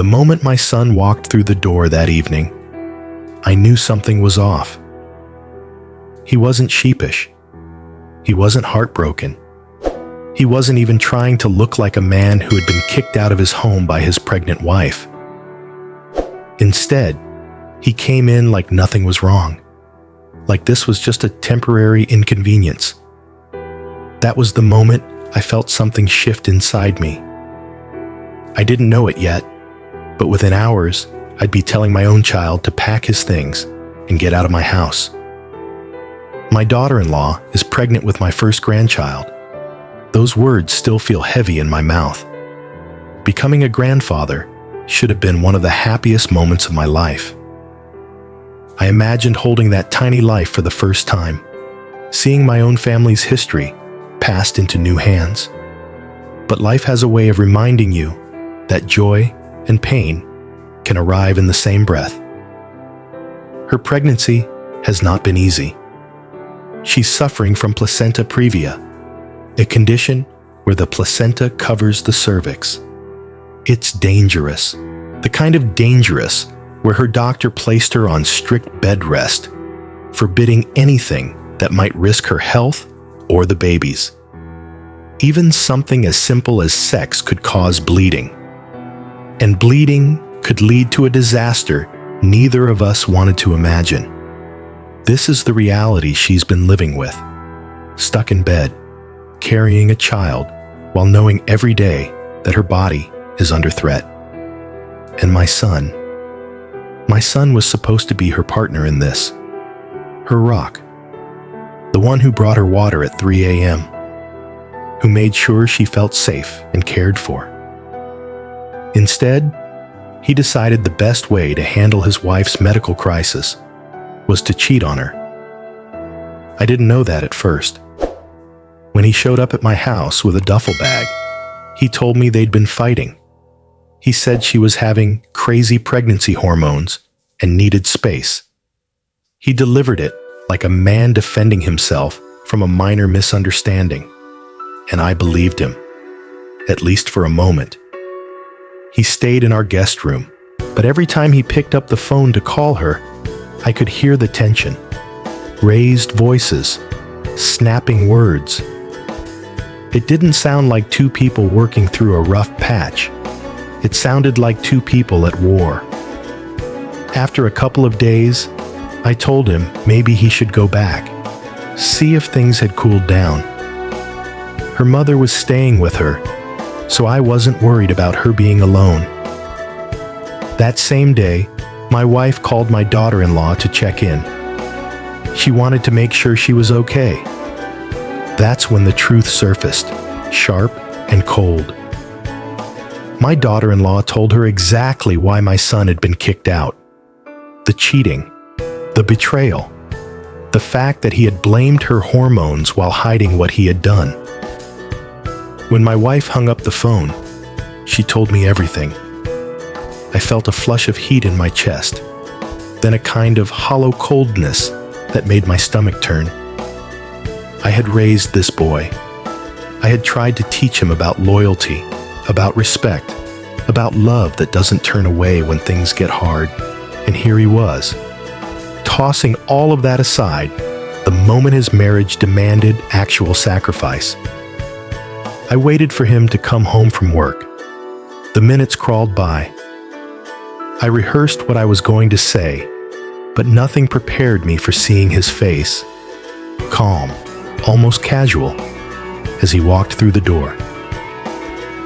The moment my son walked through the door that evening, I knew something was off. He wasn't sheepish. He wasn't heartbroken. He wasn't even trying to look like a man who had been kicked out of his home by his pregnant wife. Instead, he came in like nothing was wrong, like this was just a temporary inconvenience. That was the moment I felt something shift inside me. I didn't know it yet, but within hours, I'd be telling my own child to pack his things and get out of my house. My daughter-in-law is pregnant with my first grandchild. Those words still feel heavy in my mouth. Becoming a grandfather should have been one of the happiest moments of my life. I imagined holding that tiny life for the first time, seeing my own family's history passed into new hands. But life has a way of reminding you that joy and pain can arrive in the same breath. Her pregnancy has not been easy. She's suffering from placenta previa, a condition where the placenta covers the cervix. It's dangerous, the kind of dangerous where her doctor placed her on strict bed rest, forbidding anything that might risk her health or the baby's. Even something as simple as sex could cause bleeding. And bleeding could lead to a disaster neither of us wanted to imagine. This is the reality she's been living with, stuck in bed, carrying a child while knowing every day that her body is under threat. And my son was supposed to be her partner in this, her rock, the one who brought her water at 3 a.m., who made sure she felt safe and cared for. Instead, he decided the best way to handle his wife's medical crisis was to cheat on her. I didn't know that at first. When he showed up at my house with a duffel bag, he told me they'd been fighting. He said she was having crazy pregnancy hormones and needed space. He delivered it like a man defending himself from a minor misunderstanding, and I believed him, at least for a moment. He stayed in our guest room, but every time he picked up the phone to call her, I could hear the tension, raised voices, snapping words. It didn't sound like two people working through a rough patch. It sounded like two people at war. After a couple of days, I told him maybe he should go back, see if things had cooled down. Her mother was staying with her, so I wasn't worried about her being alone. That same day, my wife called my daughter-in-law to check in. She wanted to make sure she was okay. That's when the truth surfaced, sharp and cold. My daughter-in-law told her exactly why my son had been kicked out. The cheating, the betrayal, the fact that he had blamed her hormones while hiding what he had done. When my wife hung up the phone, she told me everything. I felt a flush of heat in my chest, then a kind of hollow coldness that made my stomach turn. I had raised this boy. I had tried to teach him about loyalty, about respect, about love that doesn't turn away when things get hard. And here he was, tossing all of that aside the moment his marriage demanded actual sacrifice. I waited for him to come home from work. The minutes crawled by. I rehearsed what I was going to say, but nothing prepared me for seeing his face, calm, almost casual, as he walked through the door.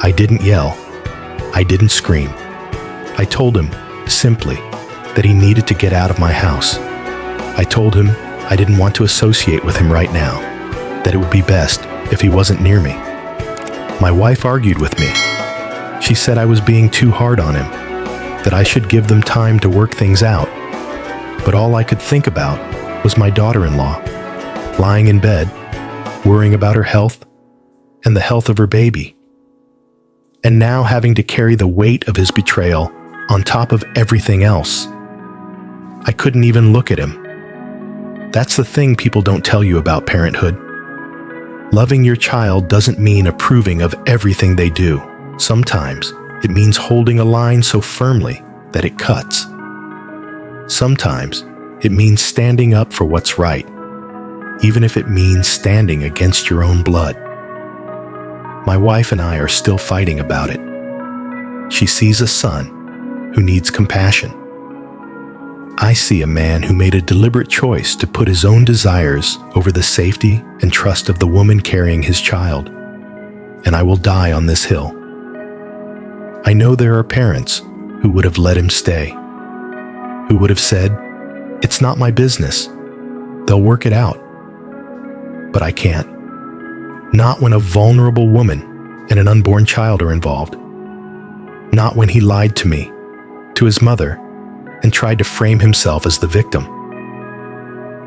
I didn't yell. I didn't scream. I told him, simply, that he needed to get out of my house. I told him I didn't want to associate with him right now, that it would be best if he wasn't near me. My wife argued with me. She said I was being too hard on him, that I should give them time to work things out. But all I could think about was my daughter-in-law, lying in bed, worrying about her health and the health of her baby. And now having to carry the weight of his betrayal on top of everything else. I couldn't even look at him. That's the thing people don't tell you about parenthood. Loving your child doesn't mean approving of everything they do. Sometimes it means holding a line so firmly that it cuts. Sometimes it means standing up for what's right, even if it means standing against your own blood. My wife and I are still fighting about it. She sees a son who needs compassion. I see a man who made a deliberate choice to put his own desires over the safety and trust of the woman carrying his child, and I will die on this hill. I know there are parents who would have let him stay, who would have said, "It's not my business. They'll work it out." But I can't. Not when a vulnerable woman and an unborn child are involved. Not when he lied to me, to his mother, and tried to frame himself as the victim.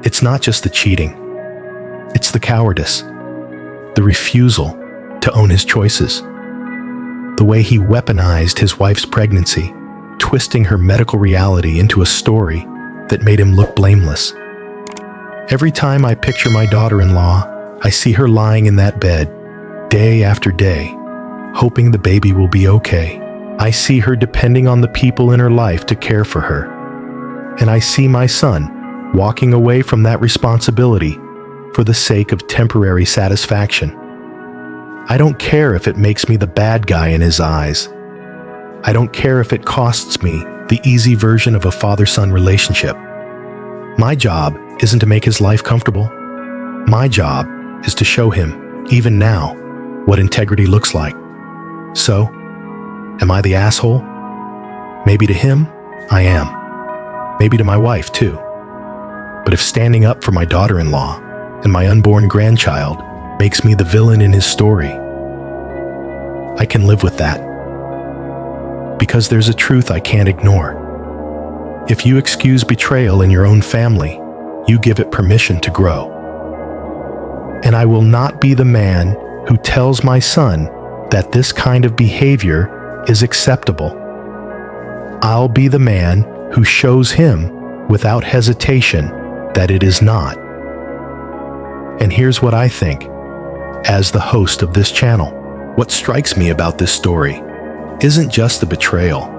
It's not just the cheating. It's the cowardice, the refusal to own his choices, the way he weaponized his wife's pregnancy, twisting her medical reality into a story that made him look blameless. Every time I picture my daughter-in-law, I see her lying in that bed, day after day, hoping the baby will be okay. I see her depending on the people in her life to care for her. And I see my son walking away from that responsibility for the sake of temporary satisfaction. I don't care if it makes me the bad guy in his eyes. I don't care if it costs me the easy version of a father-son relationship. My job isn't to make his life comfortable. My job is to show him, even now, what integrity looks like. So, am I the asshole? Maybe to him, I am. Maybe to my wife, too. But if standing up for my daughter-in-law and my unborn grandchild makes me the villain in his story, I can live with that. Because there's a truth I can't ignore. If you excuse betrayal in your own family, you give it permission to grow. And I will not be the man who tells my son that this kind of behavior is acceptable. I'll be the man who shows him without hesitation that it is not. And here's what I think, as the host of this channel. What strikes me about this story isn't just the betrayal.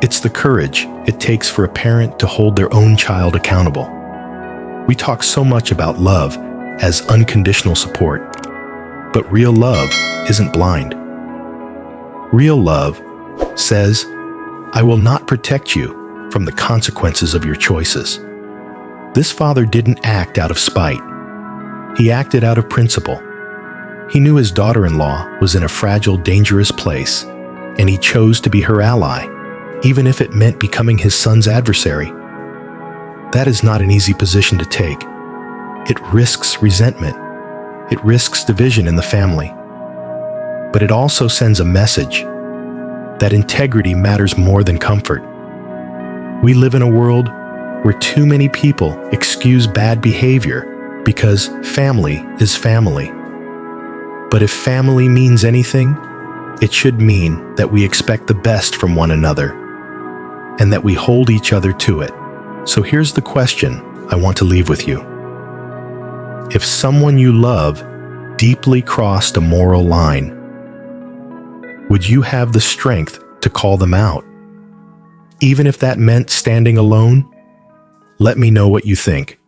It's the courage it takes for a parent to hold their own child accountable. We talk so much about love as unconditional support, but real love isn't blind. Real love says, "I will not protect you from the consequences of your choices." This father didn't act out of spite. He acted out of principle. He knew his daughter-in-law was in a fragile, dangerous place, and he chose to be her ally, even if it meant becoming his son's adversary. That is not an easy position to take. It risks resentment. It risks division in the family. But it also sends a message that integrity matters more than comfort. We live in a world where too many people excuse bad behavior because family is family. But if family means anything, it should mean that we expect the best from one another and that we hold each other to it. So here's the question I want to leave with you. If someone you love deeply crossed a moral line, would you have the strength to call them out? Even if that meant standing alone? Let me know what you think.